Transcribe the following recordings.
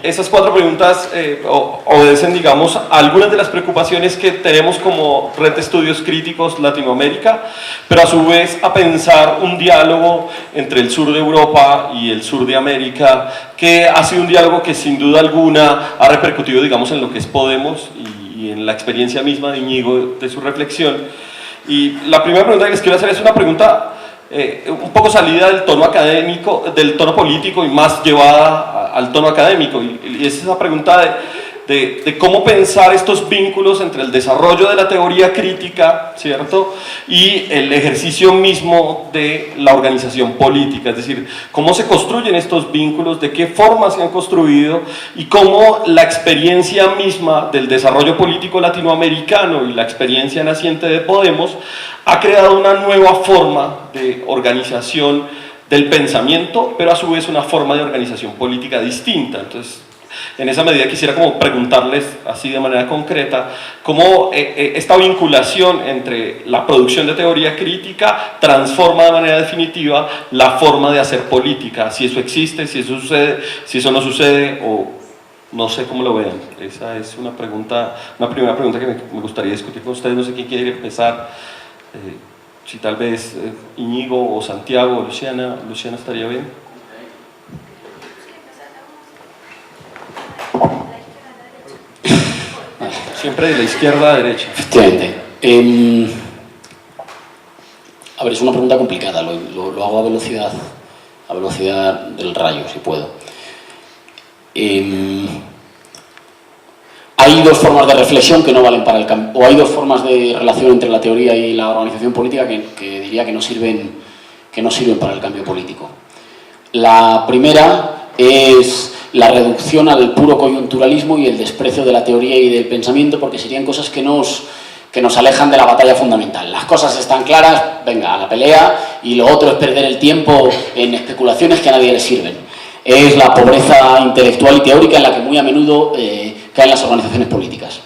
esas 4 preguntas obedecen, digamos, a algunas de las preocupaciones que tenemos como Red de Estudios Críticos Latinoamérica, pero a su vez a pensar un diálogo entre el sur de Europa y el sur de América, que ha sido un diálogo que sin duda alguna ha repercutido, digamos, en lo que es Podemos y en la experiencia misma de Íñigo, de su reflexión. Y la primera pregunta que les quiero hacer es una pregunta un poco salida del tono académico, del tono político y más llevada al tono académico, y es esa pregunta de cómo pensar estos vínculos entre el desarrollo de la teoría crítica, ¿cierto?, y el ejercicio mismo de la organización política, es decir, cómo se construyen estos vínculos, de qué forma se han construido y cómo la experiencia misma del desarrollo político latinoamericano y la experiencia naciente de Podemos ha creado una nueva forma de organización del pensamiento, pero a su vez una forma de organización política distinta. Entonces, en esa medida quisiera como preguntarles así de manera concreta cómo esta vinculación entre la producción de teoría crítica transforma de manera definitiva la forma de hacer política, si eso existe, si eso sucede, si eso no sucede, o no sé cómo lo vean. Esa es una pregunta, una primera pregunta que me gustaría discutir con ustedes. No sé quién quiere empezar, si tal vez Íñigo o Santiago o Luciana estaría bien. Siempre de la izquierda a la derecha. Efectivamente. A ver, es una pregunta complicada, lo hago a velocidad del rayo, si puedo. Hay 2 formas de reflexión que no valen para el cambio, o hay 2 formas de relación entre la teoría y la organización política que diría que no sirven para el cambio político. La primera es la reducción al puro coyunturalismo y el desprecio de la teoría y del pensamiento, porque serían cosas que nos alejan de la batalla fundamental. Las cosas están claras, venga, a la pelea, y lo otro es perder el tiempo en especulaciones que a nadie le sirven. Es la pobreza intelectual y teórica en la que muy a menudo caen las organizaciones políticas.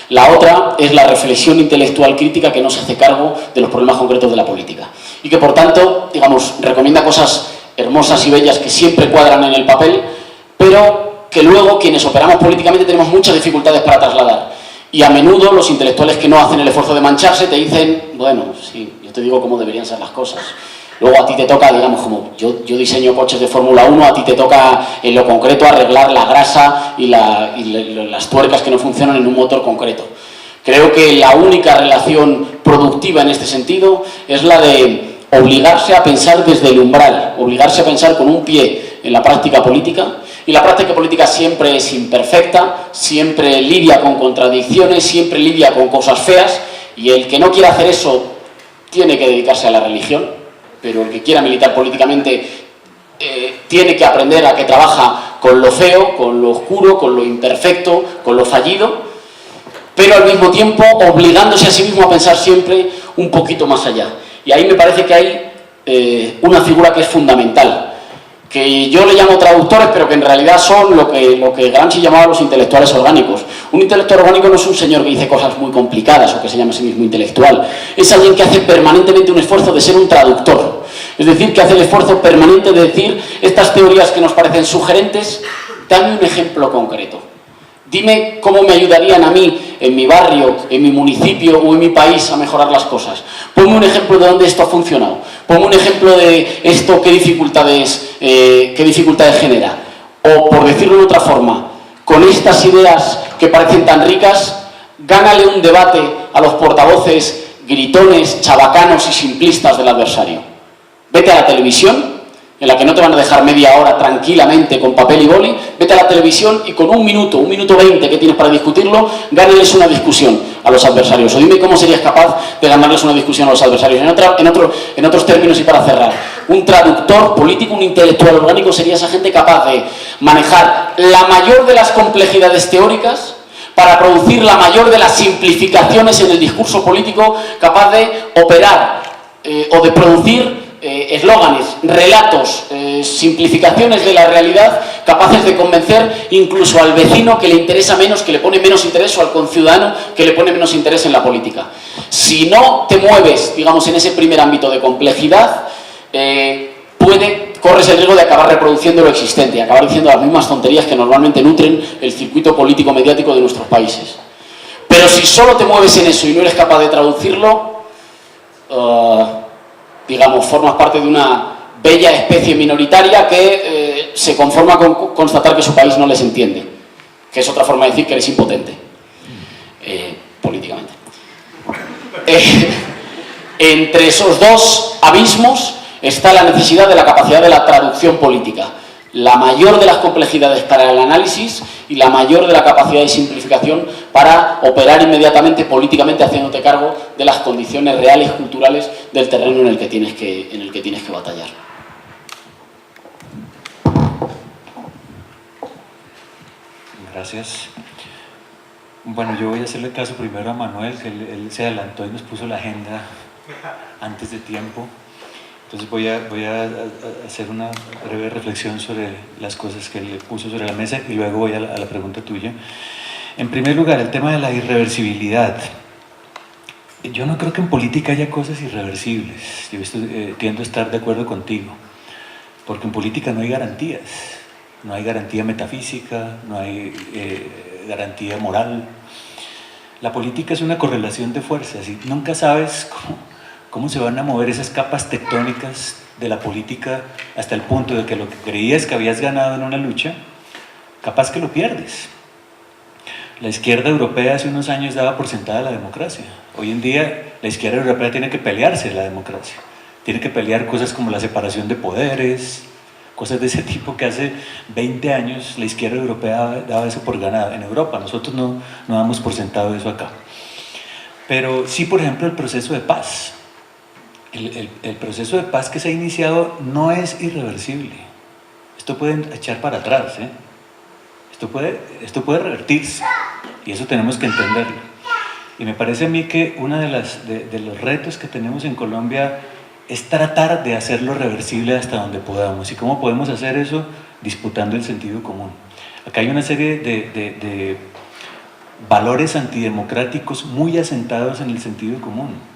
La otra es la reflexión intelectual crítica que no se hace cargo de los problemas concretos de la política y que, por tanto, digamos, recomienda cosas hermosas y bellas que siempre cuadran en el papel, pero que luego quienes operamos políticamente tenemos muchas dificultades para trasladar. Y a menudo los intelectuales que no hacen el esfuerzo de mancharse te dicen, bueno, sí, yo te digo cómo deberían ser las cosas. Luego a ti te toca, digamos, como yo diseño coches de Fórmula 1, a ti te toca en lo concreto arreglar la grasa y las tuercas que no funcionan en un motor concreto. Creo que la única relación productiva en este sentido es la de obligarse a pensar desde el umbral, obligarse a pensar con un pie en la práctica política. Y la práctica política siempre es imperfecta, siempre lidia con contradicciones, siempre lidia con cosas feas, y el que no quiera hacer eso tiene que dedicarse a la religión, pero el que quiera militar políticamente tiene que aprender a que trabaja con lo feo, con lo oscuro, con lo imperfecto, con lo fallido, pero al mismo tiempo obligándose a sí mismo a pensar siempre un poquito más allá. Y ahí me parece que hay una figura que es fundamental, que yo le llamo traductores, pero que en realidad son lo que Gramsci llamaba los intelectuales orgánicos. Un intelectual orgánico no es un señor que dice cosas muy complicadas o que se llama a sí mismo intelectual. Es alguien que hace permanentemente un esfuerzo de ser un traductor. Es decir, que hace el esfuerzo permanente de decir estas teorías que nos parecen sugerentes, dame un ejemplo concreto. Dime cómo me ayudarían a mí, en mi barrio, en mi municipio o en mi país a mejorar las cosas. Ponme un ejemplo de dónde esto ha funcionado. Ponme un ejemplo de esto, qué dificultades genera. O, por decirlo de otra forma, con estas ideas que parecen tan ricas, gánale un debate a los portavoces gritones, chabacanos y simplistas del adversario. Vete a la televisión, en la que no te van a dejar media hora tranquilamente con papel y boli, vete a la televisión y con un minuto 20 que tienes para discutirlo, gánales una discusión a los adversarios. O dime cómo serías capaz de ganarles una discusión a los adversarios. En otros términos, y para cerrar, un traductor político, un intelectual orgánico, sería esa gente capaz de manejar la mayor de las complejidades teóricas para producir la mayor de las simplificaciones en el discurso político, capaz de operar o de producir eslóganes, relatos, simplificaciones de la realidad, capaces de convencer incluso al vecino que le interesa menos, que le pone menos interés, o al conciudadano que le pone menos interés en la política. Si no te mueves, digamos, en ese primer ámbito de complejidad, corres el riesgo de acabar reproduciendo lo existente y acabar diciendo las mismas tonterías que normalmente nutren el circuito político-mediático de nuestros países. Pero si solo te mueves en eso y no eres capaz de traducirlo, digamos, formas parte de una bella especie minoritaria que se conforma con constatar que su país no les entiende, que es otra forma de decir que eres impotente, políticamente. Entre esos dos abismos está la necesidad de la capacidad de la traducción política, la mayor de las complejidades para el análisis y la mayor de la capacidad de simplificación para operar inmediatamente políticamente haciéndote cargo de las condiciones reales culturales del terreno en el que tienes que batallar. Gracias. Bueno, yo voy a hacerle caso primero a Manuel, que él se adelantó y nos puso la agenda antes de tiempo. Entonces voy a hacer una breve reflexión sobre las cosas que él puso sobre la mesa y luego voy a la pregunta tuya. En primer lugar, el tema de la irreversibilidad. Yo no creo que en política haya cosas irreversibles. Yo tiendo a estar de acuerdo contigo, porque en política no hay garantías. No hay garantía metafísica, no hay garantía moral. La política es una correlación de fuerzas y nunca sabes cómo se van a mover esas capas tectónicas de la política hasta el punto de que lo que creías que habías ganado en una lucha, capaz que lo pierdes. La izquierda europea hace unos años daba por sentada la democracia. Hoy en día la izquierda europea tiene que pelearse la democracia. Tiene que pelear cosas como la separación de poderes, cosas de ese tipo que hace 20 años la izquierda europea daba eso por ganado. En Europa nosotros no damos por sentado eso acá. Pero sí, por ejemplo, el proceso de paz. El proceso de paz que se ha iniciado no es irreversible. Esto puede echar para atrás, ¿eh? Esto puede revertirse y eso tenemos que entenderlo. Y me parece a mí que uno de los retos que tenemos en Colombia es tratar de hacerlo reversible hasta donde podamos. ¿Y cómo podemos hacer eso? Disputando el sentido común. Acá hay una serie de valores antidemocráticos muy asentados en el sentido común.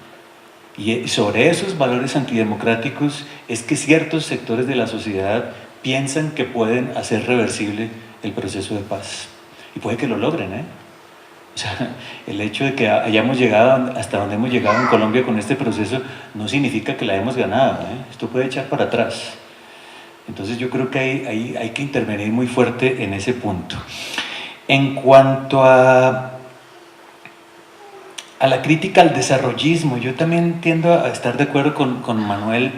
Y sobre esos valores antidemocráticos es que ciertos sectores de la sociedad piensan que pueden hacer reversible el proceso de paz. Y puede que lo logren, ¿eh? O sea, el hecho de que hayamos llegado hasta donde hemos llegado en Colombia con este proceso no significa que la hemos ganado, ¿eh? Esto puede echar para atrás. Entonces yo creo que hay que intervenir muy fuerte en ese punto. En cuanto a la crítica al desarrollismo, yo también tiendo a estar de acuerdo con Manuel.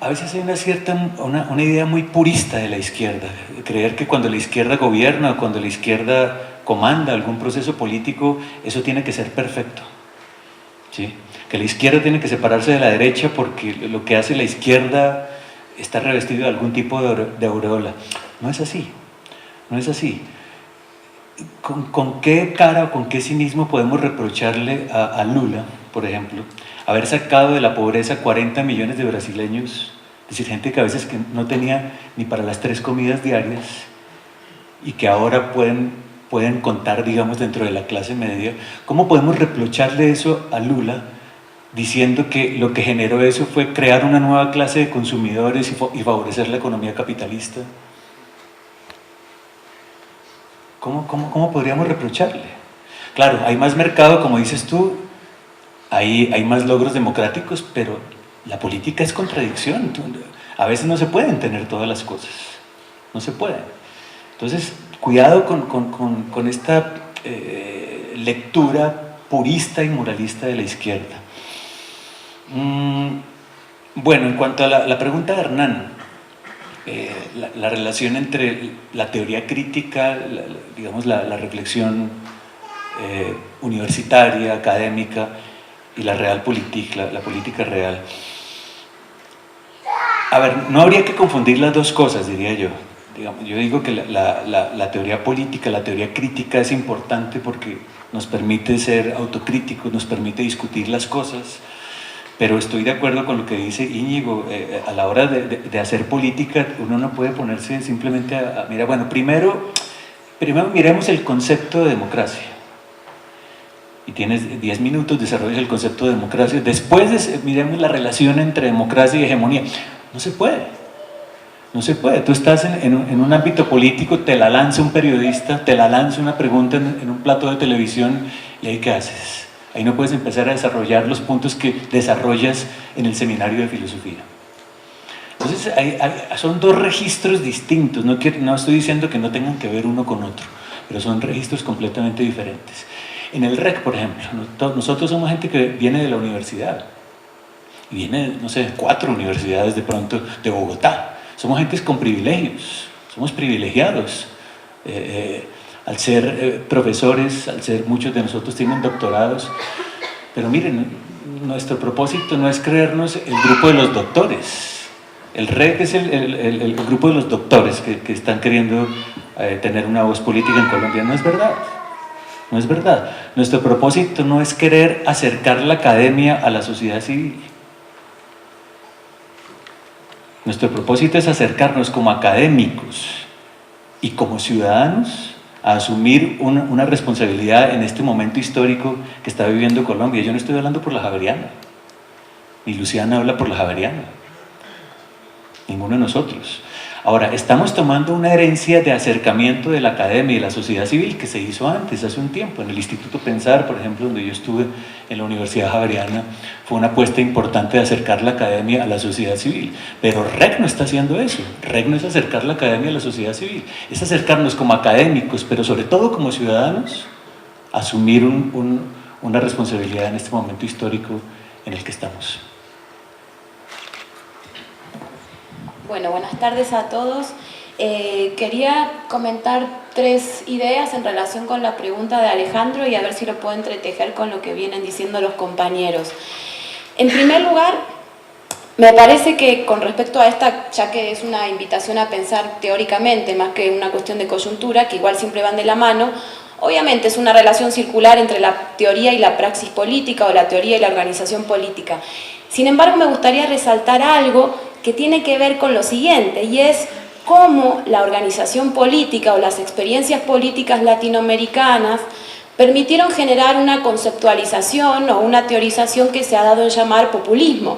A veces hay una idea muy purista de la izquierda, creer que cuando la izquierda gobierna o cuando la izquierda comanda algún proceso político, eso tiene que ser perfecto, ¿sí? Que la izquierda tiene que separarse de la derecha porque lo que hace la izquierda está revestido de algún tipo de aureola. No es así, no es así. ¿Con qué cara o con qué cinismo podemos reprocharle a Lula, por ejemplo, haber sacado de la pobreza 40 millones de brasileños, es decir, gente que a veces que no tenía ni para las 3 comidas diarias y que ahora pueden contar, digamos, dentro de la clase media? ¿Cómo podemos reprocharle eso a Lula diciendo que lo que generó eso fue crear una nueva clase de consumidores y favorecer la economía capitalista? ¿Cómo podríamos reprocharle? Claro, hay más mercado, como dices tú, hay más logros democráticos, pero la política es contradicción. A veces no se pueden tener todas las cosas, no se pueden. Entonces, cuidado con esta lectura purista y moralista de la izquierda. Bueno, en cuanto a la pregunta de Hernán, la relación entre la teoría crítica, digamos la reflexión universitaria, académica, y la realpolitik, la política real. A ver, no habría que confundir las dos cosas, diría yo. Digamos, yo digo que la teoría política, la teoría crítica es importante porque nos permite ser autocríticos, nos permite discutir las cosas, pero estoy de acuerdo con lo que dice Íñigo. A la hora de hacer política uno no puede ponerse simplemente mira, bueno, primero miremos el concepto de democracia. y tienes 10 minutos, desarrollas el concepto de democracia, después miremos la relación entre democracia y hegemonía. No se puede, no se puede. Tú estás en un ámbito político, te la lanza un periodista, te la lanza una pregunta en un plato de televisión, y ahí ¿qué haces? Ahí no puedes empezar a desarrollar los puntos que desarrollas en el seminario de filosofía. Entonces son dos registros distintos, no estoy diciendo que no tengan que ver uno con otro, pero son registros completamente diferentes. En el REC, por ejemplo, nosotros somos gente que viene de la universidad, y viene, no sé, 4 universidades de pronto de Bogotá. Somos gentes con privilegios, somos privilegiados. Al ser profesores, al ser muchos de nosotros tienen doctorados, pero miren, nuestro propósito no es creernos el grupo de los doctores. El REC es el grupo de los doctores que están queriendo tener una voz política en Colombia. No es verdad. No es verdad. Nuestro propósito no es querer acercar la academia a la sociedad civil. Nuestro propósito es acercarnos como académicos y como ciudadanos a asumir una responsabilidad en este momento histórico que está viviendo Colombia. Yo no estoy hablando por la Javeriana, ni Luciana habla por la Javeriana, ninguno de nosotros. Ahora, estamos tomando una herencia de acercamiento de la academia y de la sociedad civil que se hizo antes, hace un tiempo. En el Instituto Pensar, por ejemplo, donde yo estuve en la Universidad Javeriana, fue una apuesta importante de acercar la academia a la sociedad civil. Pero REC no está haciendo eso. REC no es acercar la academia a la sociedad civil, es acercarnos como académicos, pero sobre todo como ciudadanos, a asumir una responsabilidad en este momento histórico en el que estamos. Bueno, buenas tardes a todos. Quería comentar 3 ideas en relación con la pregunta de Alejandro y a ver si lo puedo entretejer con lo que vienen diciendo los compañeros. En primer lugar, me parece que con respecto a esta, ya que es una invitación a pensar teóricamente más que una cuestión de coyuntura, que igual siempre van de la mano, obviamente es una relación circular entre la teoría y la praxis política o la teoría y la organización política. Sin embargo, me gustaría resaltar algo que tiene que ver con lo siguiente, y es cómo la organización política o las experiencias políticas latinoamericanas permitieron generar una conceptualización o una teorización que se ha dado en llamar populismo,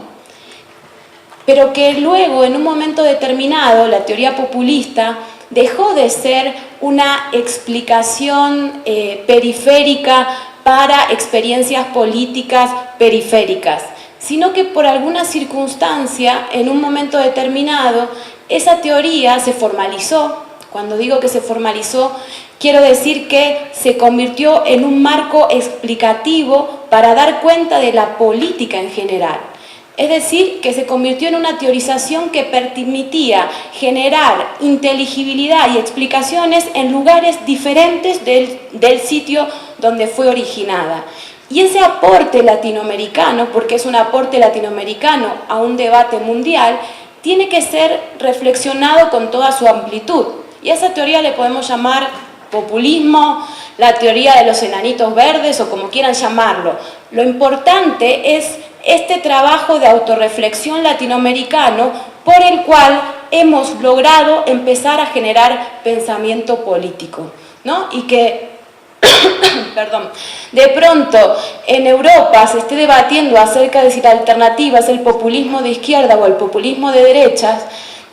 pero que luego, en un momento determinado, la teoría populista dejó de ser una explicación periférica para experiencias políticas periféricas, sino que por alguna circunstancia, en un momento determinado, esa teoría se formalizó. Cuando digo que se formalizó, quiero decir que se convirtió en un marco explicativo para dar cuenta de la política en general. Es decir, que se convirtió en una teorización que permitía generar inteligibilidad y explicaciones en lugares diferentes del sitio donde fue originada. Y ese aporte latinoamericano, porque es un aporte latinoamericano a un debate mundial, tiene que ser reflexionado con toda su amplitud. Y a esa teoría le podemos llamar populismo, la teoría de los enanitos verdes o como quieran llamarlo. Lo importante es este trabajo de autorreflexión latinoamericano por el cual hemos logrado empezar a generar pensamiento político, ¿no? Y que perdón, de pronto en Europa se esté debatiendo acerca de si la alternativa es el populismo de izquierda o el populismo de derechas,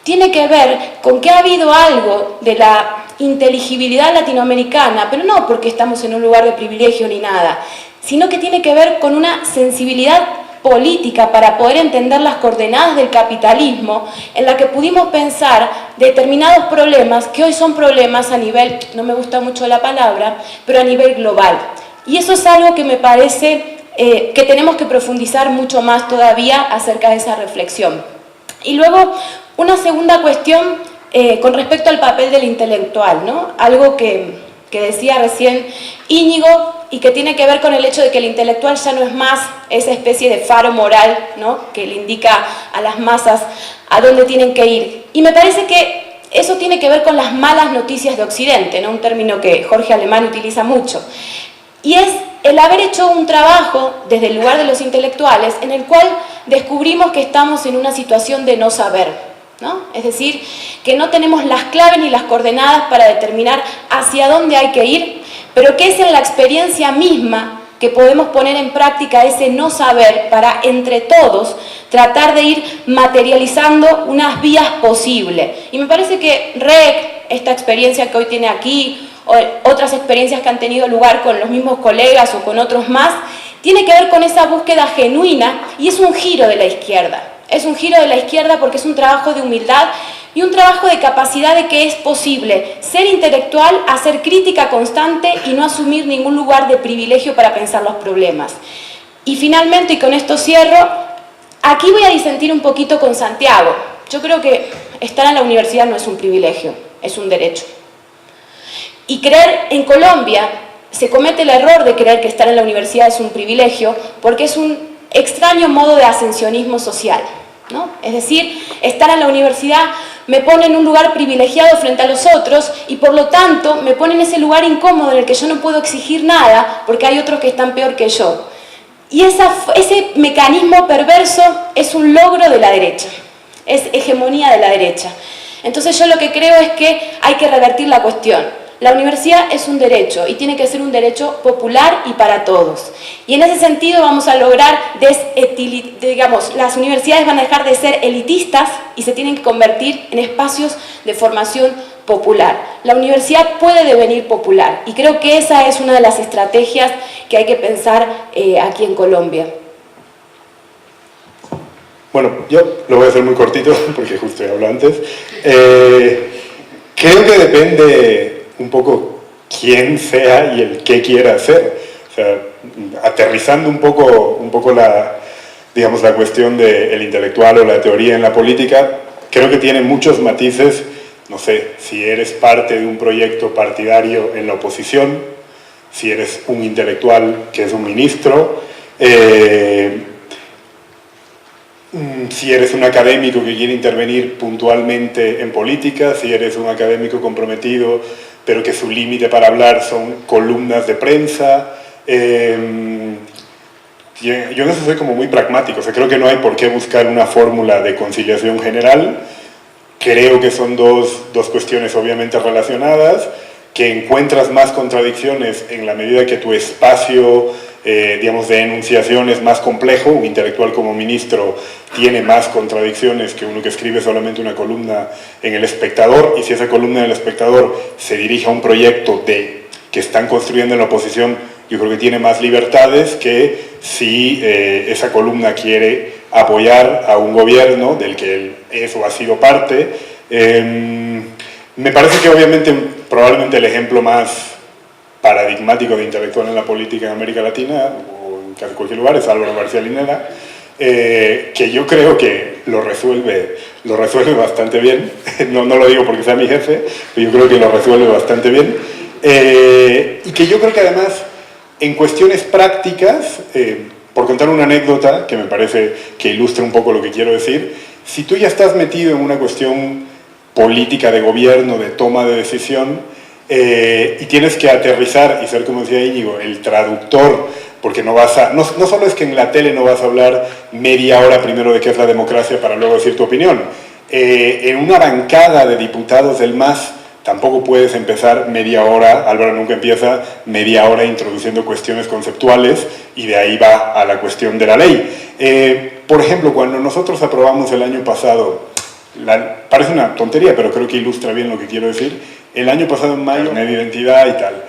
tiene que ver con que ha habido algo de la inteligibilidad latinoamericana, pero no porque estamos en un lugar de privilegio ni nada, sino que tiene que ver con una sensibilidad política para poder entender las coordenadas del capitalismo, en la que pudimos pensar determinados problemas que hoy son problemas a nivel, no me gusta mucho la palabra, pero a nivel global. Y eso es algo que me parece que tenemos que profundizar mucho más todavía acerca de esa reflexión. Y luego, una segunda cuestión con respecto al papel del intelectual, ¿no? Algo que decía recién Íñigo y que tiene que ver con el hecho de que el intelectual ya no es más esa especie de faro moral, ¿no?, que le indica a las masas a dónde tienen que ir. Y me parece que eso tiene que ver con las malas noticias de Occidente, ¿no?, un término que Jorge Alemán utiliza mucho. Y es el haber hecho un trabajo desde el lugar de los intelectuales en el cual descubrimos que estamos en una situación de no saber, ¿no? Es decir, que no tenemos las claves ni las coordenadas para determinar hacia dónde hay que ir, pero que es en la experiencia misma que podemos poner en práctica ese no saber para, entre todos, tratar de ir materializando unas vías posibles. Y me parece que REC, esta experiencia que hoy tiene aquí, o otras experiencias que han tenido lugar con los mismos colegas o con otros más, tiene que ver con esa búsqueda genuina y es un giro de la izquierda. Es un giro de la izquierda porque es un trabajo de humildad y un trabajo de capacidad de que es posible ser intelectual, hacer crítica constante y no asumir ningún lugar de privilegio para pensar los problemas. Y finalmente, y con esto cierro, aquí voy a disentir un poquito con Santiago. Yo creo que estar en la universidad no es un privilegio, es un derecho. Y creer en Colombia, se comete el error de creer que estar en la universidad es un privilegio porque es un extraño modo de ascensionismo social, ¿no? Es decir, estar en la universidad me pone en un lugar privilegiado frente a los otros y por lo tanto me pone en ese lugar incómodo en el que yo no puedo exigir nada porque hay otros que están peor que yo. Y ese mecanismo perverso es un logro de la derecha, es hegemonía de la derecha. Entonces yo lo que creo es que hay que revertir la cuestión. La universidad es un derecho y tiene que ser un derecho popular y para todos. Y en ese sentido vamos a lograr, digamos, las universidades van a dejar de ser elitistas y se tienen que convertir en espacios de formación popular. La universidad puede devenir popular y creo que esa es una de las estrategias que hay que pensar aquí en Colombia. Bueno, yo lo voy a hacer muy cortito porque justo he hablado antes. Creo que depende un poco quién sea y el qué quiera hacer. O sea, aterrizando un poco la, digamos, la cuestión del intelectual o la teoría en la política, creo que tiene muchos matices. No sé, si eres parte de un proyecto partidario en la oposición, si eres un intelectual que es un ministro, si eres un académico que quiere intervenir puntualmente en política, si eres un académico comprometido pero que su límite para hablar son columnas de prensa. Yo en eso soy como muy pragmático, o sea, creo que no hay por qué buscar una fórmula de conciliación general. Creo que son dos cuestiones obviamente relacionadas, que encuentras más contradicciones en la medida que tu espacio, digamos, de enunciación es más complejo. Un intelectual como ministro tiene más contradicciones que uno que escribe solamente una columna en El Espectador, y si esa columna en El Espectador se dirige a un proyecto que están construyendo en la oposición, yo creo que tiene más libertades que si esa columna quiere apoyar a un gobierno del que él es o ha sido parte. Me parece que obviamente probablemente el ejemplo más paradigmático de intelectual en la política en América Latina o en casi cualquier lugar es Álvaro García Linera, que yo creo que lo resuelve bastante bien. No lo digo porque sea mi jefe, pero yo creo que lo resuelve bastante bien, y que yo creo que además en cuestiones prácticas, por contar una anécdota que me parece que ilustra un poco lo que quiero decir, si tú ya estás metido en una cuestión política de gobierno, de toma de decisión, y tienes que aterrizar y ser, como decía Íñigo, el traductor, porque no solo es que en la tele no vas a hablar media hora primero de qué es la democracia para luego decir tu opinión. En una bancada de diputados del MAS tampoco puedes empezar media hora, Álvaro nunca empieza media hora introduciendo cuestiones conceptuales y de ahí va a la cuestión de la ley. Por ejemplo, cuando nosotros aprobamos el año pasado, parece una tontería, pero creo que ilustra bien lo que quiero decir, el año pasado en mayo, de identidad y tal.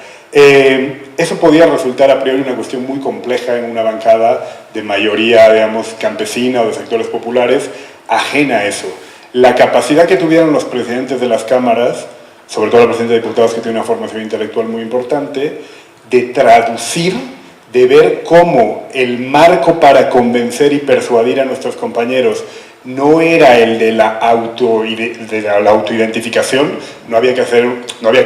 Eso podía resultar a priori una cuestión muy compleja en una bancada de mayoría, digamos, campesina o de sectores populares, ajena a eso. La capacidad que tuvieron los presidentes de las cámaras, sobre todo el presidente de diputados que tiene una formación intelectual muy importante, de traducir, de ver cómo el marco para convencer y persuadir a nuestros compañeros no era el de la autoidentificación. No había que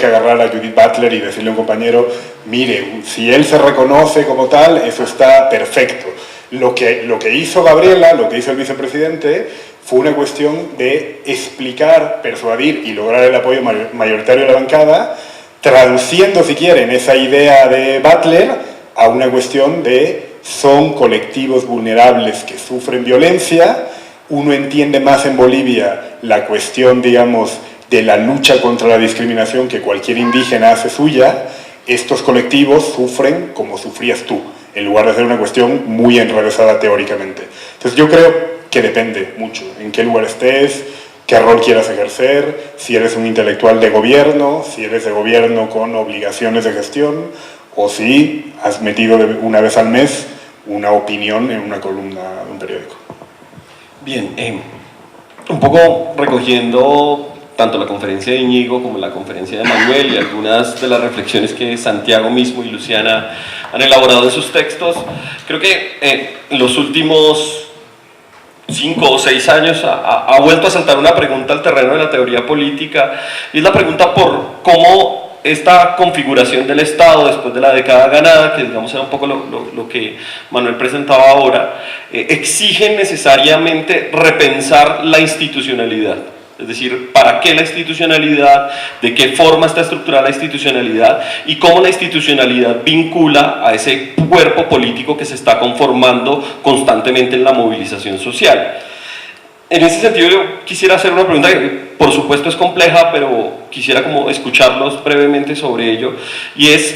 agarrar a Judith Butler y decirle a un compañero, mire, si él se reconoce como tal, eso está perfecto. Lo que hizo Gabriela, lo que hizo el vicepresidente, fue una cuestión de explicar, persuadir y lograr el apoyo mayoritario de la bancada, traduciendo, si quieren, esa idea de Butler a una cuestión de son colectivos vulnerables que sufren violencia. Uno entiende más en Bolivia la cuestión, digamos, de la lucha contra la discriminación que cualquier indígena hace suya. Estos colectivos sufren como sufrías tú. en lugar de hacer una cuestión muy enrevesada teóricamente. Entonces yo creo que depende mucho en qué lugar estés, qué rol quieras ejercer, si eres un intelectual de gobierno, si eres de gobierno con obligaciones de gestión, o si has metido una vez al mes una opinión en una columna de un periódico. Bien, un poco recogiendo tanto la conferencia de Íñigo como la conferencia de Manuel y algunas de las reflexiones que Santiago mismo y Luciana han elaborado en sus textos, creo que en los últimos 5 o 6 años ha vuelto a saltar una pregunta al terreno de la teoría política, y es la pregunta por cómo esta configuración del Estado después de la década ganada, que digamos era un poco lo que Manuel presentaba ahora, exige necesariamente repensar la institucionalidad. Es decir, ¿para qué la institucionalidad? ¿De qué forma está estructurada la institucionalidad? Y cómo la institucionalidad vincula a ese cuerpo político que se está conformando constantemente en la movilización social. En ese sentido yo quisiera hacer una pregunta que por supuesto es compleja, pero quisiera como escucharlos brevemente sobre ello, y es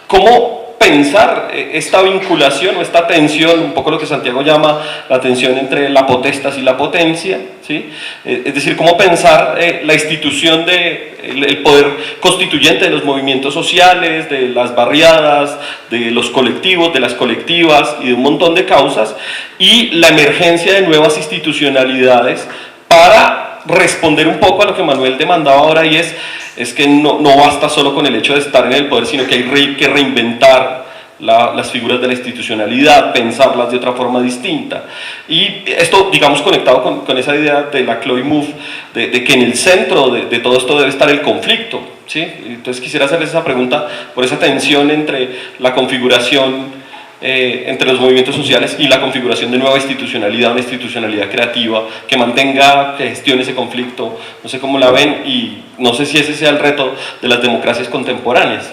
¿cómo pensar esta vinculación o esta tensión, un poco lo que Santiago llama la tensión entre la potestas y la potencia, ¿sí? Es decir, cómo pensar la institución el poder constituyente de los movimientos sociales, de las barriadas, de los colectivos, de las colectivas y de un montón de causas, y la emergencia de nuevas institucionalidades para responder un poco a lo que Manuel demandaba ahora, y es que no basta solo con el hecho de estar en el poder, sino que hay que reinventar las figuras de la institucionalidad, pensarlas de otra forma distinta. Y esto, digamos, conectado con esa idea de la Chloe Mouffe, de que en el centro de todo esto debe estar el conflicto, ¿sí? Entonces quisiera hacerles esa pregunta por esa tensión entre la configuración entre los movimientos sociales y la configuración de nueva institucionalidad, una institucionalidad creativa que mantenga, que gestione ese conflicto. No sé cómo la ven, y no sé si ese sea el reto de las democracias contemporáneas.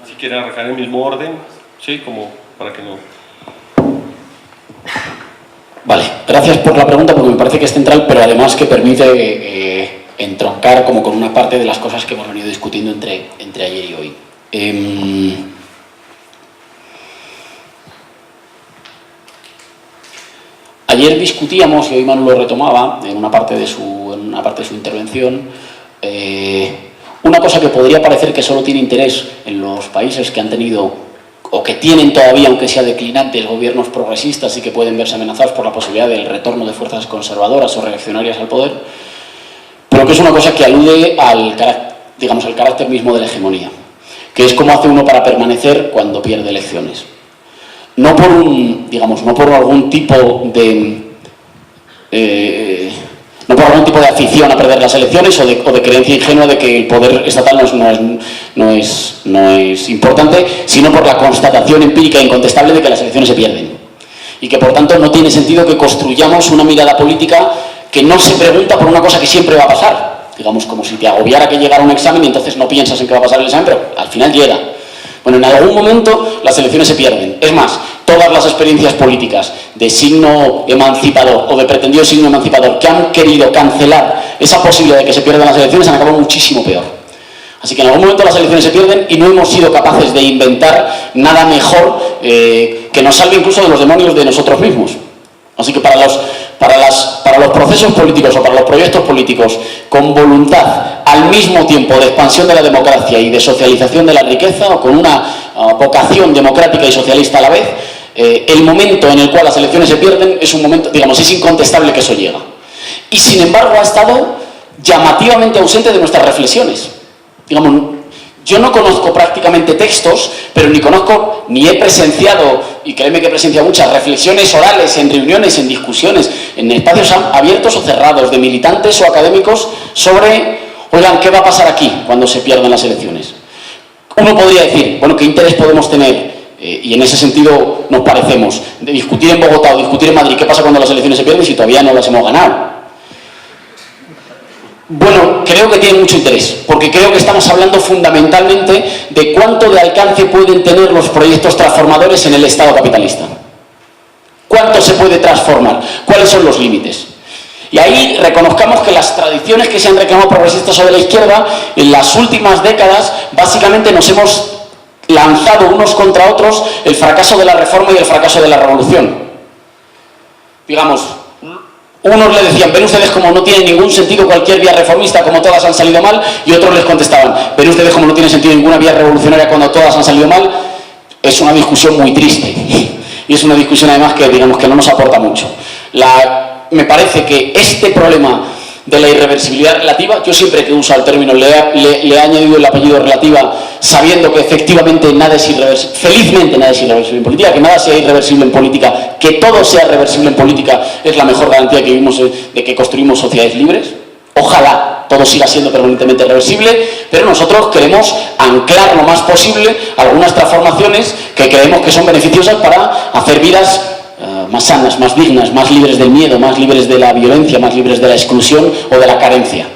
Si quieren arrancar en el mismo orden, sí, como para que no... Vale, gracias por la pregunta, porque me parece que es central, pero además que permite entroncar como con una parte de las cosas que hemos venido discutiendo entre ayer y hoy. Ayer discutíamos, y hoy Manu lo retomaba en una parte de su intervención, una cosa que podría parecer que solo tiene interés en los países que han tenido o que tienen todavía, aunque sea declinantes, gobiernos progresistas y que pueden verse amenazados por la posibilidad del retorno de fuerzas conservadoras o reaccionarias al poder, pero que es una cosa que alude al carácter mismo de la hegemonía, que es cómo hace uno para permanecer cuando pierde elecciones. No por algún tipo de afición a perder las elecciones o de creencia ingenua de que el poder estatal no es importante, sino por la constatación empírica e incontestable de que las elecciones se pierden. Y que por tanto no tiene sentido que construyamos una mirada política que no se pregunta por una cosa que siempre va a pasar. Digamos, como si te agobiara que llegara un examen y entonces no piensas en qué va a pasar el examen, pero al final llega. Bueno, en algún momento las elecciones se pierden. Es más, todas las experiencias políticas de signo emancipador o de pretendido signo emancipador que han querido cancelar esa posibilidad de que se pierdan las elecciones han acabado muchísimo peor. Así que en algún momento las elecciones se pierden y no hemos sido capaces de inventar nada mejor que nos salve incluso de los demonios de nosotros mismos. Así que para los procesos políticos o para los proyectos políticos con voluntad al mismo tiempo de expansión de la democracia y de socialización de la riqueza, o con una vocación democrática y socialista a la vez, el momento en el cual las elecciones se pierden es un momento, digamos, es incontestable que eso llega. Y sin embargo ha estado llamativamente ausente de nuestras reflexiones. Digamos, yo no conozco prácticamente textos, pero ni he presenciado, y créeme que he presenciado muchas reflexiones orales, en reuniones, en discusiones, en espacios abiertos o cerrados, de militantes o académicos, sobre, oigan, ¿qué va a pasar aquí cuando se pierdan las elecciones? Uno podría decir, bueno, ¿qué interés podemos tener? Y en ese sentido nos parecemos, de discutir en Bogotá o discutir en Madrid, ¿qué pasa cuando las elecciones se pierden si todavía no las hemos ganado? Bueno, creo que tiene mucho interés, porque creo que estamos hablando fundamentalmente de cuánto de alcance pueden tener los proyectos transformadores en el Estado capitalista. ¿Cuánto se puede transformar? ¿Cuáles son los límites? Y ahí reconozcamos que las tradiciones que se han reclamado progresistas o de la izquierda, en las últimas décadas, básicamente nos hemos lanzado unos contra otros el fracaso de la reforma y el fracaso de la revolución. Digamos, unos le decían, ven ustedes como no tiene ningún sentido cualquier vía reformista, como todas han salido mal, y otros les contestaban, ven ustedes como no tiene sentido ninguna vía revolucionaria cuando todas han salido mal. Es una discusión muy triste y es una discusión además que, digamos, que no nos aporta mucho. Me parece que este problema de la irreversibilidad relativa, yo siempre que uso el término le he añadido el apellido relativa, sabiendo que efectivamente nada es irreversible, felizmente nada es irreversible en política, que nada sea irreversible en política, que todo sea reversible en política es la mejor garantía que vivimos de que construimos sociedades libres. Ojalá todo siga siendo permanentemente reversible, pero nosotros queremos anclar lo más posible algunas transformaciones que creemos que son beneficiosas para hacer vidas más sanas, más dignas, más libres del miedo, más libres de la violencia, más libres de la exclusión o de la carencia.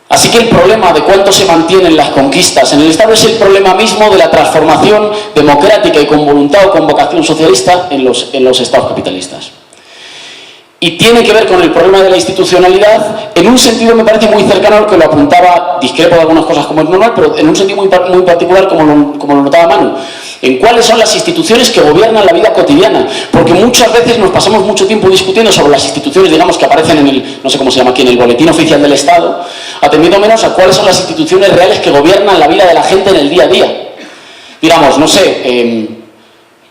Así que el problema de cuánto se mantienen las conquistas en el Estado es el problema mismo de la transformación democrática y con voluntad o con vocación socialista en los Estados capitalistas. Y tiene que ver con el problema de la institucionalidad, en un sentido me parece muy cercano al que lo apuntaba, discrepo de algunas cosas como es normal, pero en un sentido muy particular como lo notaba Manu, en cuáles son las instituciones que gobiernan la vida cotidiana, porque muchas veces nos pasamos mucho tiempo discutiendo sobre las instituciones, digamos, que aparecen en el, no sé cómo se llama aquí, en el Boletín Oficial del Estado, atendiendo menos a cuáles son las instituciones reales que gobiernan la vida de la gente en el día a día. Digamos, no sé,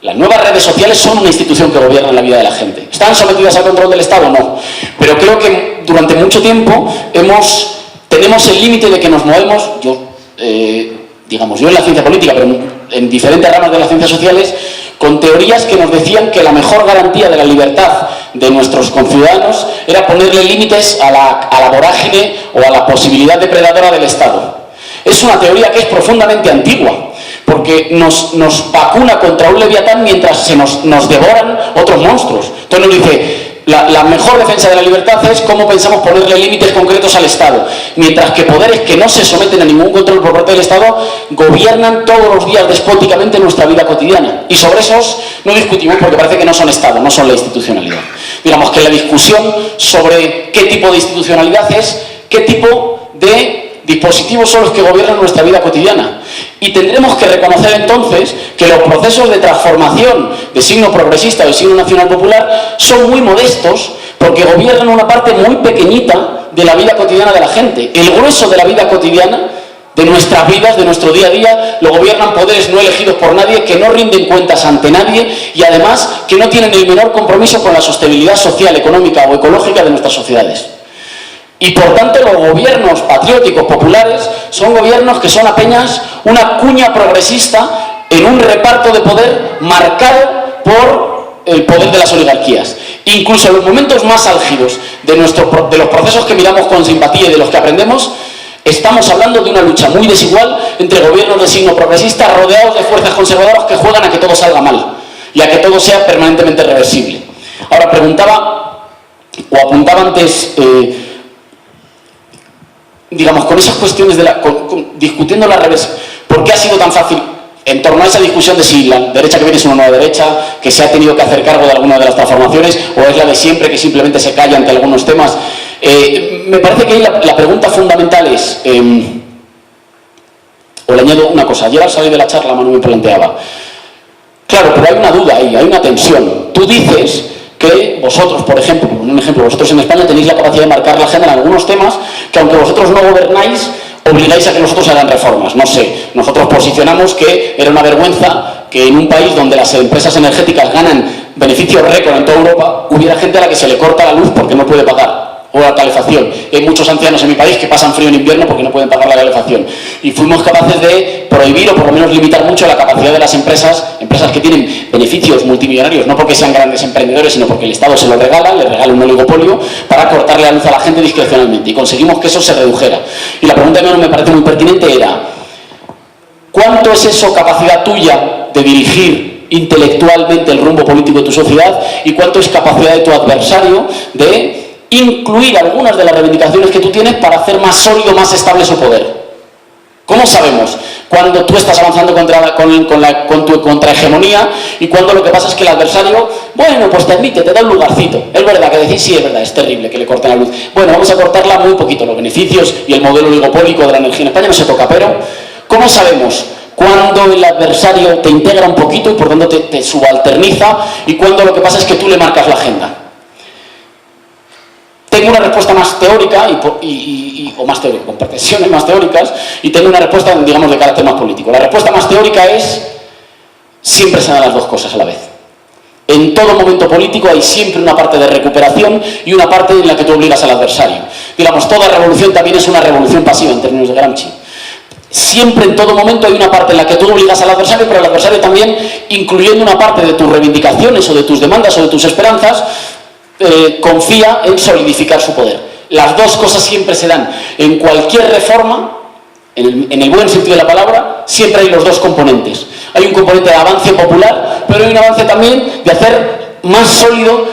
las nuevas redes sociales son una institución que gobierna la vida de la gente. ¿Están sometidas al control del Estado? No. Pero creo que durante mucho tiempo tenemos el límite de que nos movemos, yo en la ciencia política, pero en diferentes ramas de las ciencias sociales, con teorías que nos decían que la mejor garantía de la libertad de nuestros conciudadanos era ponerle límites a la vorágine o a la posibilidad depredadora del Estado. Es una teoría que es profundamente antigua, porque nos vacuna contra un leviatán mientras nos devoran otros monstruos. Entonces nos dice, la mejor defensa de la libertad es cómo pensamos ponerle límites concretos al Estado, mientras que poderes que no se someten a ningún control por parte del Estado gobiernan todos los días despóticamente nuestra vida cotidiana. Y sobre esos no discutimos porque parece que no son Estado, no son la institucionalidad. Digamos que la discusión sobre qué tipo de institucionalidad es, qué tipo de dispositivos son los que gobiernan nuestra vida cotidiana. Y tendremos que reconocer entonces que los procesos de transformación de signo progresista o de signo nacional popular son muy modestos porque gobiernan una parte muy pequeñita de la vida cotidiana de la gente. El grueso de la vida cotidiana, de nuestras vidas, de nuestro día a día, lo gobiernan poderes no elegidos por nadie, que no rinden cuentas ante nadie y además que no tienen el menor compromiso con la sostenibilidad social, económica o ecológica de nuestras sociedades. Y por tanto los gobiernos patrióticos populares son gobiernos que son apenas una cuña progresista en un reparto de poder marcado por el poder de las oligarquías. Incluso en los momentos más álgidos de los procesos que miramos con simpatía y de los que aprendemos, estamos hablando de una lucha muy desigual entre gobiernos de signo progresista rodeados de fuerzas conservadoras que juegan a que todo salga mal y a que todo sea permanentemente reversible. Ahora preguntaba, o apuntaba antes, digamos, con esas cuestiones discutiendo la reversión, ¿por qué ha sido tan fácil en torno a esa discusión de si la derecha que viene es una nueva derecha, que se ha tenido que hacer cargo de alguna de las transformaciones, o es la de siempre que simplemente se calla ante algunos temas? Me parece que ahí la pregunta fundamental es, o le añado una cosa, ayer al salir de la charla Manu me planteaba, claro, pero hay una duda ahí, hay una tensión. Tú dices que vosotros, por ejemplo, un ejemplo, vosotros en España tenéis la capacidad de marcar la agenda en algunos temas que aunque vosotros no gobernáis, obligáis a que nosotros hagan reformas. No sé, nosotros posicionamos que era una vergüenza que en un país donde las empresas energéticas ganan beneficios récord en toda Europa, hubiera gente a la que se le corta la luz porque no puede pagar, o la calefacción. Hay muchos ancianos en mi país que pasan frío en invierno porque no pueden pagar la calefacción. Y fuimos capaces de prohibir o por lo menos limitar mucho la capacidad de las empresas que tienen beneficios multimillonarios, no porque sean grandes emprendedores, sino porque el Estado se lo regala, le regala un oligopolio para cortarle la luz a la gente discrecionalmente. Y conseguimos que eso se redujera. Y la pregunta que me parece muy pertinente era, ¿cuánto es eso capacidad tuya de dirigir intelectualmente el rumbo político de tu sociedad y cuánto es capacidad de tu adversario de incluir algunas de las reivindicaciones que tú tienes para hacer más sólido, más estable su poder? ¿Cómo sabemos cuando tú estás avanzando con tu contrahegemonía y cuando lo que pasa es que el adversario, bueno, pues te admite, te da un lugarcito? Es verdad que decís, sí, es verdad, es terrible que le corten la luz. Bueno, vamos a cortarla muy poquito, los beneficios y el modelo oligopólico de la energía en España no se toca, pero ¿cómo sabemos cuando el adversario te integra un poquito y por tanto te subalterniza, y cuando lo que pasa es que tú le marcas la agenda. Tengo una respuesta más teórica, o más teórica, con pretensiones más teóricas, y tengo una respuesta, digamos, de carácter más político. La respuesta más teórica es: siempre se dan las dos cosas a la vez. En todo momento político hay siempre una parte de recuperación y una parte en la que tú obligas al adversario. Digamos, toda revolución también es una revolución pasiva en términos de Gramsci. Siempre, en todo momento, hay una parte en la que tú obligas al adversario, pero el adversario también, incluyendo una parte de tus reivindicaciones o de tus demandas o de tus esperanzas, confía en solidificar su poder. Las dos cosas siempre se dan. En cualquier reforma, en el buen sentido de la palabra, siempre hay los dos componentes. Hay un componente de avance popular, pero hay un avance también de hacer más sólido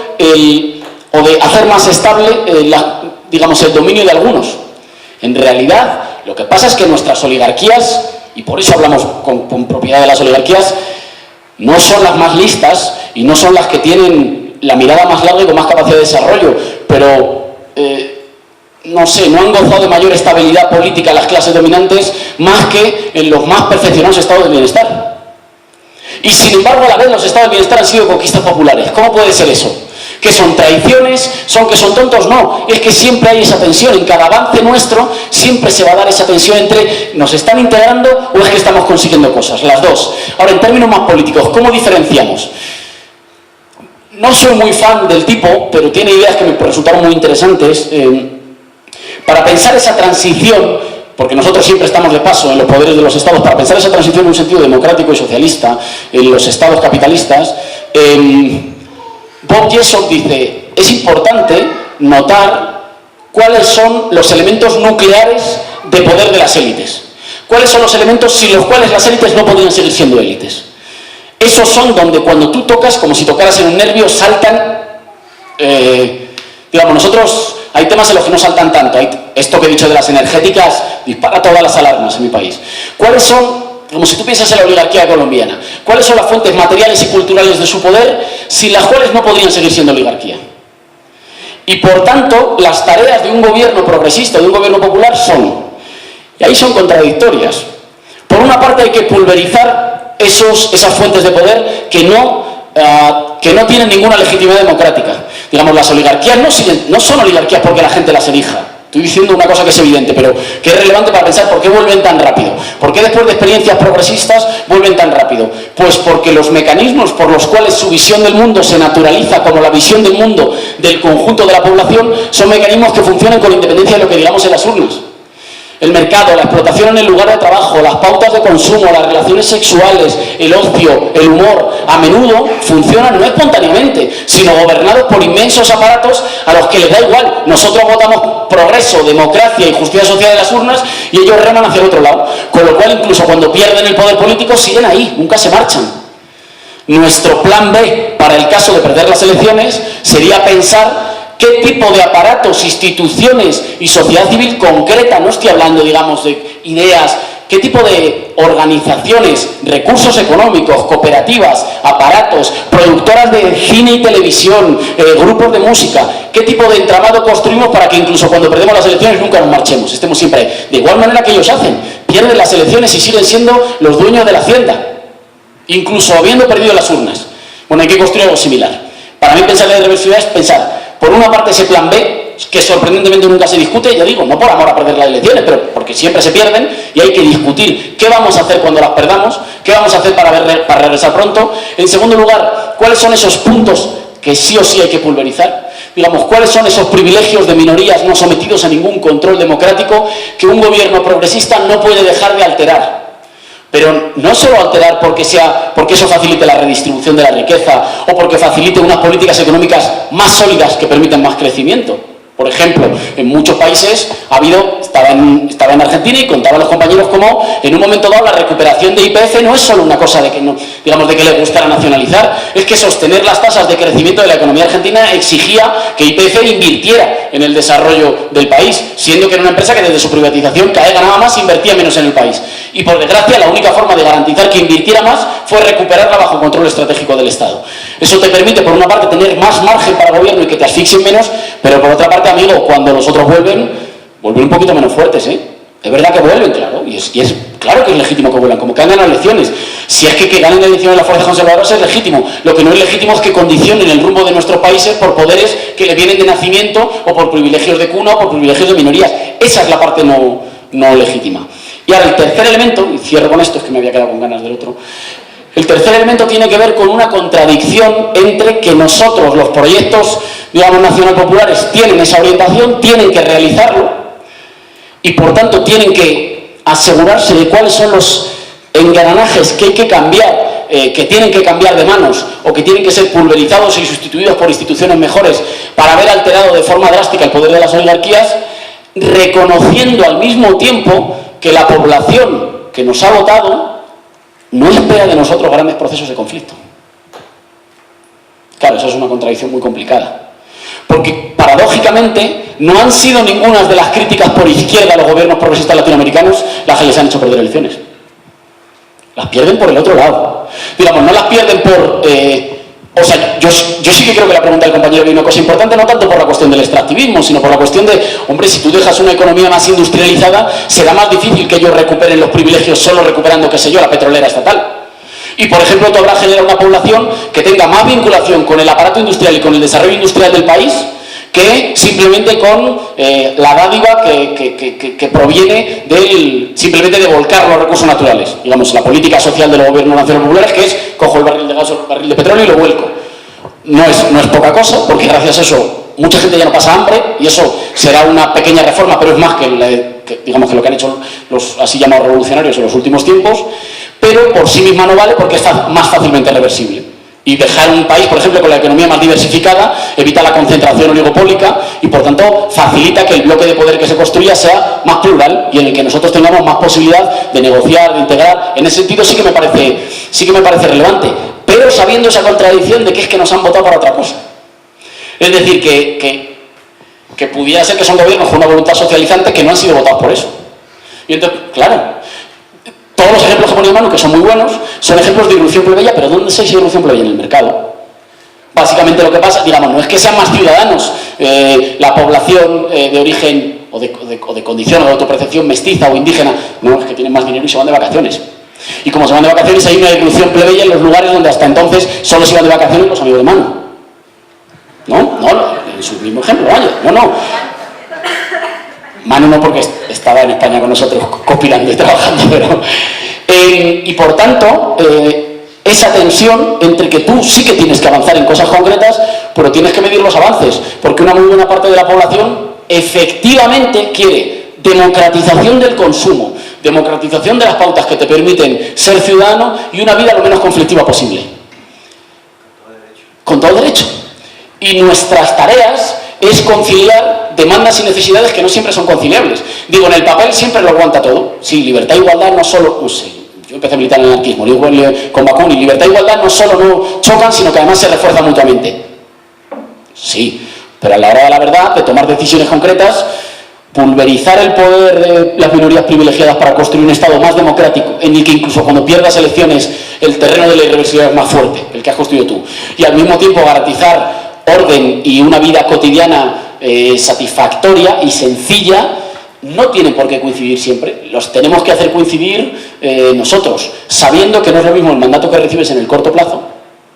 o de hacer más estable digamos, el dominio de algunos. En realidad, lo que pasa es que nuestras oligarquías, y por eso hablamos con propiedad de las oligarquías, no son las más listas y no son las que tienen la mirada más larga y con más capacidad de desarrollo, pero no sé, no han gozado de mayor estabilidad política las clases dominantes más que en los más perfeccionados estados de bienestar. Y sin embargo, a la vez, los estados de bienestar han sido conquistas populares. ¿Cómo puede ser eso? ¿Que son traiciones? ¿Son que son tontos? No, es que siempre hay esa tensión. En cada avance nuestro siempre se va a dar esa tensión entre ¿nos están integrando o es que estamos consiguiendo cosas? Las dos. Ahora, en términos más políticos, ¿cómo diferenciamos? No soy muy fan del tipo, pero tiene ideas que me resultaron muy interesantes. Para pensar esa transición, porque nosotros siempre estamos de paso en los poderes de los estados, para pensar esa transición en un sentido democrático y socialista en los estados capitalistas, Bob Jessop dice: es importante notar cuáles son los elementos nucleares de poder de las élites. ¿Cuáles son los elementos sin los cuales las élites no podrían seguir siendo élites? Esos son donde cuando tú tocas, como si tocaras en un nervio, saltan... digamos, nosotros hay temas en los que no saltan tanto. Esto que he dicho de las energéticas dispara todas las alarmas en mi país. ¿Cuáles son, como si tú piensas en la oligarquía colombiana, cuáles son las fuentes materiales y culturales de su poder sin las cuales no podrían seguir siendo oligarquía? Y por tanto, las tareas de un gobierno progresista, de un gobierno popular son, y ahí son contradictorias. Por una parte hay que pulverizar esas fuentes de poder que no tienen ninguna legitimidad democrática. Digamos, las oligarquías no son oligarquías porque la gente las elija. Estoy diciendo una cosa que es evidente, pero que es relevante para pensar por qué vuelven tan rápido. ¿Por qué después de experiencias progresistas vuelven tan rápido? Pues porque los mecanismos por los cuales su visión del mundo se naturaliza como la visión del mundo del conjunto de la población son mecanismos que funcionan con independencia de lo que digamos en las urnas. El mercado, la explotación en el lugar de trabajo, las pautas de consumo, las relaciones sexuales, el ocio, el humor, a menudo funcionan no espontáneamente, sino gobernados por inmensos aparatos a los que les da igual. Nosotros votamos progreso, democracia y justicia social en las urnas y ellos reman hacia el otro lado. Con lo cual, incluso cuando pierden el poder político, siguen ahí, nunca se marchan. Nuestro plan B, para el caso de perder las elecciones, sería pensar qué tipo de aparatos, instituciones y sociedad civil concreta, no estoy hablando, digamos, de ideas, qué tipo de organizaciones, recursos económicos, cooperativas, aparatos, productoras de cine y televisión, grupos de música, qué tipo de entramado construimos para que incluso cuando perdemos las elecciones nunca nos marchemos, estemos siempre ahí. De igual manera que ellos hacen, pierden las elecciones y siguen siendo los dueños de la hacienda, incluso habiendo perdido las urnas. Bueno, hay que construir algo similar. Para mí pensar en reversibilidad es pensar, por una parte, ese plan B, que sorprendentemente nunca se discute, ya digo, no por amor a perder las elecciones, pero porque siempre se pierden y hay que discutir qué vamos a hacer cuando las perdamos, qué vamos a hacer para regresar pronto. En segundo lugar, cuáles son esos puntos que sí o sí hay que pulverizar. Digamos, cuáles son esos privilegios de minorías no sometidos a ningún control democrático que un gobierno progresista no puede dejar de alterar. Pero no solo alterar porque eso facilite la redistribución de la riqueza o porque facilite unas políticas económicas más sólidas que permitan más crecimiento. Por ejemplo, en muchos países estaba en Argentina y contaban los compañeros cómo en un momento dado la recuperación de YPF no es solo una cosa de que le gustara nacionalizar, es que sostener las tasas de crecimiento de la economía argentina exigía que YPF invirtiera en el desarrollo del país, siendo que era una empresa que desde su privatización cada vez ganaba más e invertía menos en el país. Y por desgracia la única forma de garantizar que invirtiera más fue recuperarla bajo control estratégico del Estado. Eso te permite por una parte tener más margen para el gobierno y que te asfixien menos, pero por otra parte, amigo, cuando los otros vuelven un poquito menos fuertes, ¿eh? Es verdad que vuelven, claro, y es claro que es legítimo que vuelvan, como que ganan las elecciones. Si es que ganen las elecciones las fuerzas conservadoras es legítimo. Lo que no es legítimo es que condicionen el rumbo de nuestros países por poderes que le vienen de nacimiento o por privilegios de cuna o por privilegios de minorías. Esa es la parte no legítima. Y ahora el tercer elemento, y cierro con esto, es que me había quedado con ganas del otro. El tercer elemento tiene que ver con una contradicción entre que nosotros, los proyectos, digamos, nacional populares, tienen esa orientación, tienen que realizarlo, y por tanto tienen que asegurarse de cuáles son los engranajes que hay que cambiar, que tienen que cambiar de manos o que tienen que ser pulverizados y sustituidos por instituciones mejores para haber alterado de forma drástica el poder de las oligarquías, reconociendo al mismo tiempo que la población que nos ha votado no espera de nosotros grandes procesos de conflicto. Claro, eso es una contradicción muy complicada. Porque, paradójicamente, no han sido ninguna de las críticas por izquierda a los gobiernos progresistas latinoamericanos las que les han hecho perder elecciones. Las pierden por el otro lado. Digamos, no las pierden por... o sea, yo sí que creo que la pregunta del compañero es una cosa importante, no tanto por la cuestión del extractivismo, sino por la cuestión de, hombre, si tú dejas una economía más industrializada, será más difícil que ellos recuperen los privilegios solo recuperando, qué sé yo, la petrolera estatal. Y, por ejemplo, tú habrás generado una población que tenga más vinculación con el aparato industrial y con el desarrollo industrial del país que simplemente con la dádiva que proviene simplemente de volcar los recursos naturales. Digamos, la política social de los gobiernos nacionales populares, que es cojo el barril de gas o el barril de petróleo y lo vuelco. No es poca cosa, porque gracias a eso mucha gente ya no pasa hambre, y eso será una pequeña reforma, pero es más digamos que lo que han hecho los así llamados revolucionarios en los últimos tiempos, pero por sí misma no vale porque es más fácilmente reversible. Y dejar un país, por ejemplo, con la economía más diversificada, evita la concentración oligopólica y, por tanto, facilita que el bloque de poder que se construya sea más plural y en el que nosotros tengamos más posibilidad de negociar, de integrar. En ese sentido sí que me parece relevante, pero sabiendo esa contradicción de que es que nos han votado para otra cosa. Es decir, que pudiera ser que son gobiernos con una voluntad socializante que no han sido votados por eso. Y entonces, claro, todos los ejemplos que ponía Manu, que son muy buenos, son ejemplos de irrupción plebeya, pero ¿dónde se dice irrupción plebeya? En el mercado. Básicamente lo que pasa, digamos, no es que sean más ciudadanos la población de origen o de condición o de autopercepción mestiza o indígena, no, es que tienen más dinero y se van de vacaciones. Y como se van de vacaciones, hay una irrupción plebeya en los lugares donde hasta entonces solo se iban de vacaciones los amigos de Manu. No, en su mismo ejemplo, vaya, no. Manu no, porque estaba en España con nosotros copilando y trabajando, pero... y por tanto, esa tensión entre que tú sí que tienes que avanzar en cosas concretas, pero tienes que medir los avances, porque una muy buena parte de la población efectivamente quiere democratización del consumo, democratización de las pautas que te permiten ser ciudadano y una vida lo menos conflictiva posible. Con todo derecho. Y nuestras tareas es conciliar demandas y necesidades que no siempre son conciliables. Digo, en el papel siempre lo aguanta todo. Sí, libertad e igualdad no solo... No sé, yo empecé a militar en el anarquismo, con Bakunin, y libertad e igualdad no solo no chocan, sino que además se refuerzan mutuamente. Sí, pero a la hora de la verdad, de tomar decisiones concretas, pulverizar el poder de las minorías privilegiadas para construir un Estado más democrático, en el que incluso cuando pierdas elecciones el terreno de la irreversibilidad es más fuerte, el que has construido tú, y al mismo tiempo garantizar orden y una vida cotidiana satisfactoria y sencilla, no tienen por qué coincidir siempre. Los tenemos que hacer coincidir nosotros, sabiendo que no es lo mismo el mandato que recibes en el corto plazo,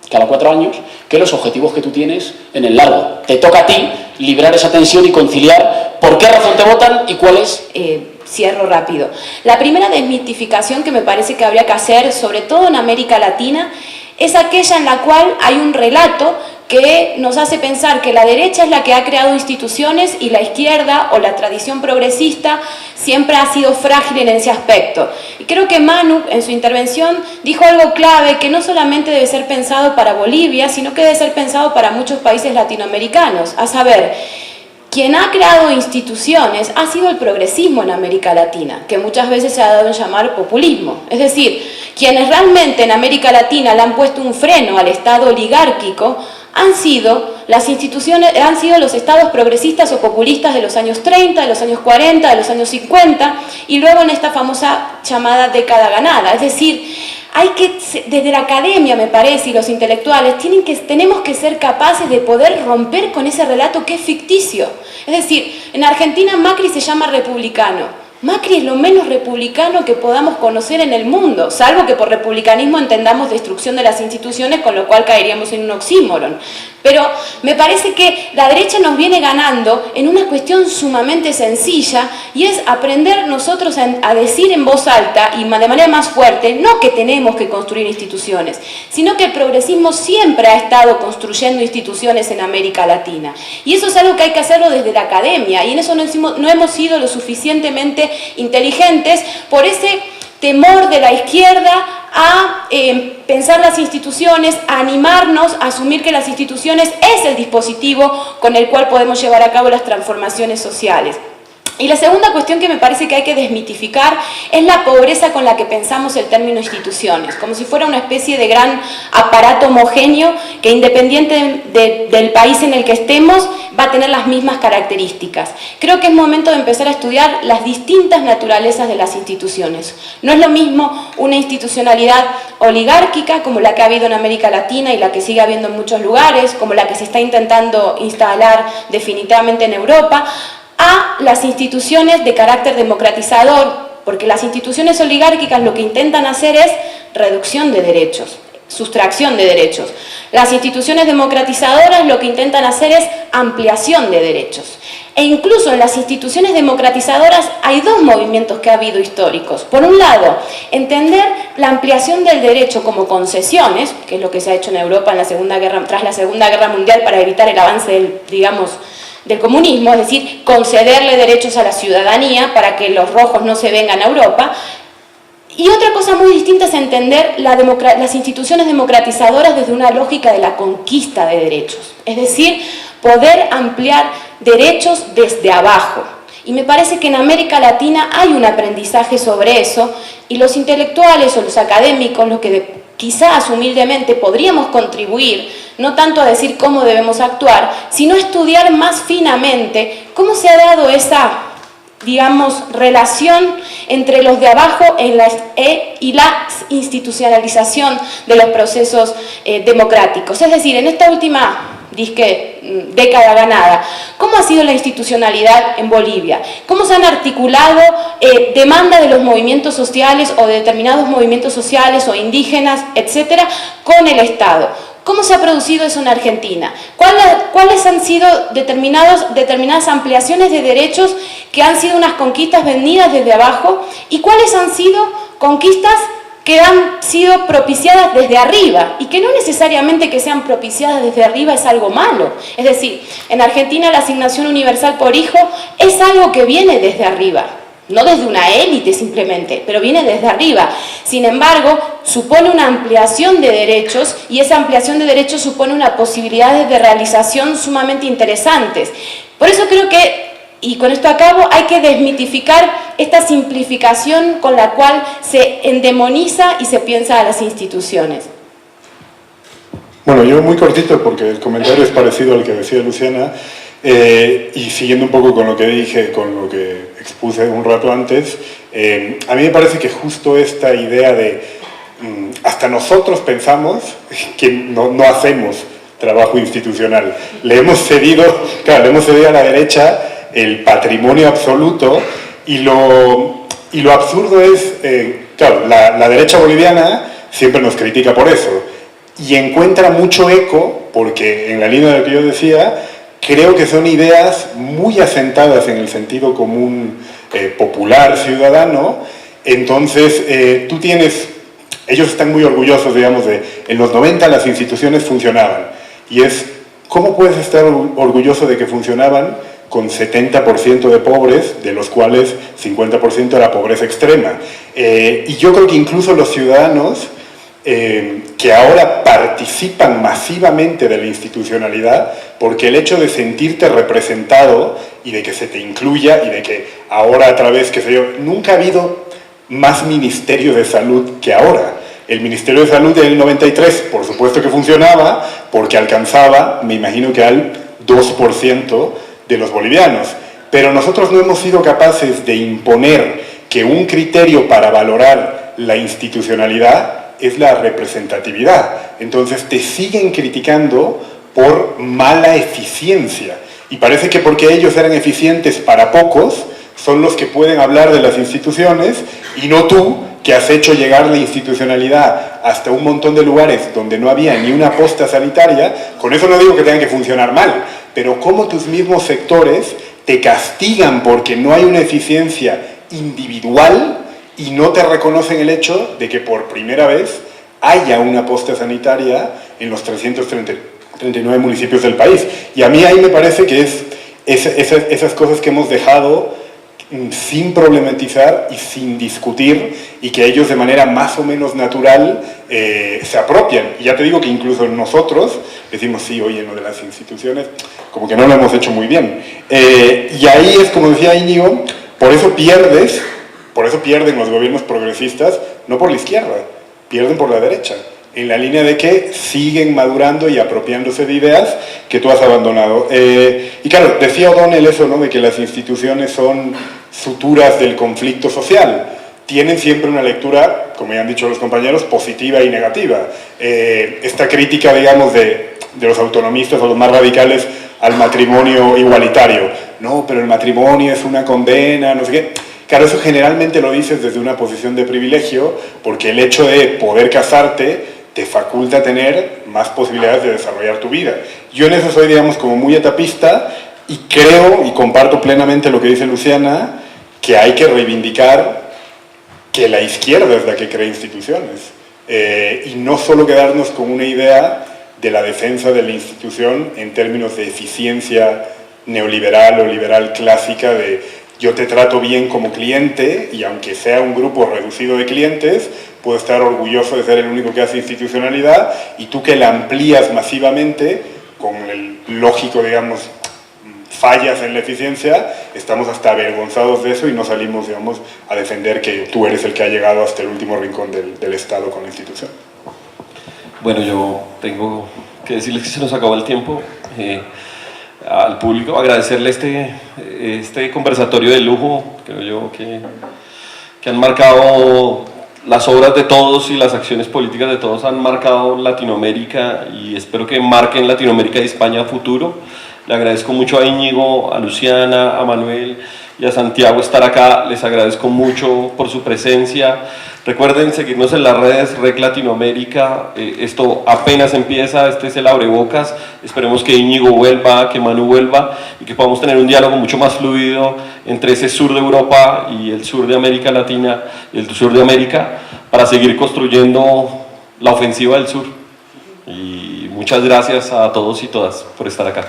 cada 4 años, que los objetivos que tú tienes en el largo. Te toca a ti librar esa tensión y conciliar por qué razón te votan y cuál es. Cierro rápido. La primera desmitificación que me parece que habría que hacer, sobre todo en América Latina, es aquella en la cual hay un relato que nos hace pensar que la derecha es la que ha creado instituciones y la izquierda o la tradición progresista siempre ha sido frágil en ese aspecto. Y creo que Manu, en su intervención, dijo algo clave que no solamente debe ser pensado para Bolivia, sino que debe ser pensado para muchos países latinoamericanos, a saber, quien ha creado instituciones ha sido el progresismo en América Latina, que muchas veces se ha dado en llamar populismo. Es decir, quienes realmente en América Latina le han puesto un freno al Estado oligárquico han sido las instituciones, han sido los estados progresistas o populistas de los años 30, de los años 40, de los años 50 y luego en esta famosa llamada década ganada. Es decir, hay que, desde la academia me parece y los intelectuales tenemos que ser capaces de poder romper con ese relato que es ficticio. Es decir, en Argentina Macri se llama republicano. Macri es lo menos republicano que podamos conocer en el mundo, salvo que por republicanismo entendamos destrucción de las instituciones, con lo cual caeríamos en un oxímoron. Pero me parece que la derecha nos viene ganando en una cuestión sumamente sencilla, y es aprender nosotros a decir en voz alta y de manera más fuerte, no que tenemos que construir instituciones, sino que el progresismo siempre ha estado construyendo instituciones en América Latina. Y eso es algo que hay que hacerlo desde la academia, y en eso no hemos sido lo suficientemente inteligentes por ese temor de la izquierda a pensar las instituciones, a animarnos a asumir que las instituciones es el dispositivo con el cual podemos llevar a cabo las transformaciones sociales. Y la segunda cuestión que me parece que hay que desmitificar es la pobreza con la que pensamos el término instituciones, como si fuera una especie de gran aparato homogéneo que, independiente del país en el que estemos, va a tener las mismas características. Creo que es momento de empezar a estudiar las distintas naturalezas de las instituciones. No es lo mismo una institucionalidad oligárquica como la que ha habido en América Latina y la que sigue habiendo en muchos lugares, como la que se está intentando instalar definitivamente en Europa, a las instituciones de carácter democratizador, porque las instituciones oligárquicas lo que intentan hacer es reducción de derechos, sustracción de derechos. Las instituciones democratizadoras lo que intentan hacer es ampliación de derechos. E incluso en las instituciones democratizadoras hay dos movimientos que ha habido históricos. Por un lado, entender la ampliación del derecho como concesiones, que es lo que se ha hecho en Europa en tras la Segunda Guerra Mundial para evitar el avance del comunismo, es decir, concederle derechos a la ciudadanía para que los rojos no se vengan a Europa. Y otra cosa muy distinta es entender las instituciones democratizadoras desde una lógica de la conquista de derechos, es decir, poder ampliar derechos desde abajo. Y me parece que en América Latina hay un aprendizaje sobre eso, y los intelectuales o los académicos, los que quizás humildemente podríamos contribuir, no tanto a decir cómo debemos actuar, sino a estudiar más finamente cómo se ha dado esa, digamos, relación entre los de abajo y la institucionalización de los procesos democráticos. Es decir, en esta última década ganada, ¿cómo ha sido la institucionalidad en Bolivia? ¿Cómo se han articulado demandas de los movimientos sociales o de determinados movimientos sociales o indígenas, etcétera, con el Estado? ¿Cómo se ha producido eso en Argentina? ¿Cuáles han sido determinadas ampliaciones de derechos que han sido unas conquistas venidas desde abajo? ¿Y cuáles han sido conquistas que han sido propiciadas desde arriba? Y que no necesariamente que sean propiciadas desde arriba es algo malo. Es decir, en Argentina la asignación universal por hijo es algo que viene desde arriba. No desde una élite simplemente, pero viene desde arriba. Sin embargo, supone una ampliación de derechos, y esa ampliación de derechos supone unas posibilidades de realización sumamente interesantes. Por eso creo que, y con esto acabo, hay que desmitificar esta simplificación con la cual se endemoniza y se piensa a las instituciones. Bueno, yo muy cortito, porque el comentario es parecido al que decía Luciana, y siguiendo un poco con lo que dije, con lo que expuse un rato antes, a mí me parece que justo esta idea de hasta nosotros pensamos que no hacemos trabajo institucional. Le hemos cedido a la derecha el patrimonio absoluto, y lo absurdo es, la derecha boliviana siempre nos critica por eso, y encuentra mucho eco, porque en la línea de lo que yo decía, creo que son ideas muy asentadas en el sentido común popular, ciudadano. Entonces, ellos están muy orgullosos, digamos, en los 90 las instituciones funcionaban, y es, ¿cómo puedes estar orgulloso de que funcionaban con 70% de pobres, de los cuales 50% era pobreza extrema? Y yo creo que incluso los ciudadanos que ahora participan masivamente de la institucionalidad, porque el hecho de sentirte representado y de que se te incluya, y de que ahora a través, nunca ha habido más Ministerio de Salud que ahora. El Ministerio de Salud del 93, por supuesto que funcionaba, porque alcanzaba, me imagino que al 2% de los bolivianos. Pero nosotros no hemos sido capaces de imponer que un criterio para valorar la institucionalidad es la representatividad. Entonces te siguen criticando por mala eficiencia. Y parece que porque ellos eran eficientes para pocos, son los que pueden hablar de las instituciones y no tú, que has hecho llegar la institucionalidad hasta un montón de lugares donde no había ni una posta sanitaria. Con eso no digo que tengan que funcionar mal, pero cómo tus mismos sectores te castigan porque no hay una eficiencia individual y no te reconocen el hecho de que por primera vez haya una posta sanitaria en los 339 municipios del país. Y a mí ahí me parece que es esas cosas que hemos dejado sin problematizar y sin discutir, y que ellos de manera más o menos natural se apropian. Y ya te digo que incluso nosotros decimos, sí, oye, lo de las instituciones, como que no lo hemos hecho muy bien. Y ahí es, como decía Íñigo, por eso pierden los gobiernos progresistas, no por la izquierda, pierden por la derecha, en la línea de que siguen madurando y apropiándose de ideas que tú has abandonado. Y claro, decía O'Donnell eso, ¿no?, de que las instituciones son suturas del conflicto social. Tienen siempre una lectura, como ya han dicho los compañeros, positiva y negativa. Esta crítica, digamos, de los autonomistas o los más radicales al matrimonio igualitario. No, pero el matrimonio es una condena, no sé qué. Claro, eso generalmente lo dices desde una posición de privilegio, porque el hecho de poder casarte te faculta tener más posibilidades de desarrollar tu vida. Yo en eso soy, digamos, como muy etapista, y creo y comparto plenamente lo que dice Luciana, que hay que reivindicar que la izquierda es la que crea instituciones, y no solo quedarnos con una idea de la defensa de la institución en términos de eficiencia neoliberal o liberal clásica de yo te trato bien como cliente y aunque sea un grupo reducido de clientes, puedo estar orgulloso de ser el único que hace institucionalidad, y tú que la amplías masivamente con el lógico, digamos, fallas en la eficiencia, estamos hasta avergonzados de eso y no salimos, digamos, a defender que tú eres el que ha llegado hasta el último rincón del Estado con la institución. Bueno, yo tengo que decirles que se nos acabó el tiempo. Al público agradecerle este conversatorio de lujo, creo yo, que han marcado las obras de todos y las acciones políticas de todos, han marcado Latinoamérica, y espero que marquen Latinoamérica y España a futuro. Le agradezco mucho a Íñigo, a Luciana, a Manuel y a Santiago estar acá. Les agradezco mucho por su presencia. Recuerden seguirnos en las redes REC Latinoamérica. Esto apenas empieza, este es el abrebocas. Esperemos que Íñigo vuelva, que Manu vuelva, y que podamos tener un diálogo mucho más fluido entre ese sur de Europa y el sur de América Latina y el sur de América, para seguir construyendo la ofensiva del sur. Y muchas gracias a todos y todas por estar acá.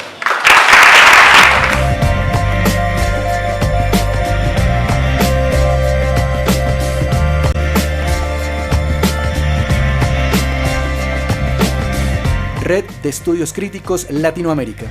Red de Estudios Críticos Latinoamérica.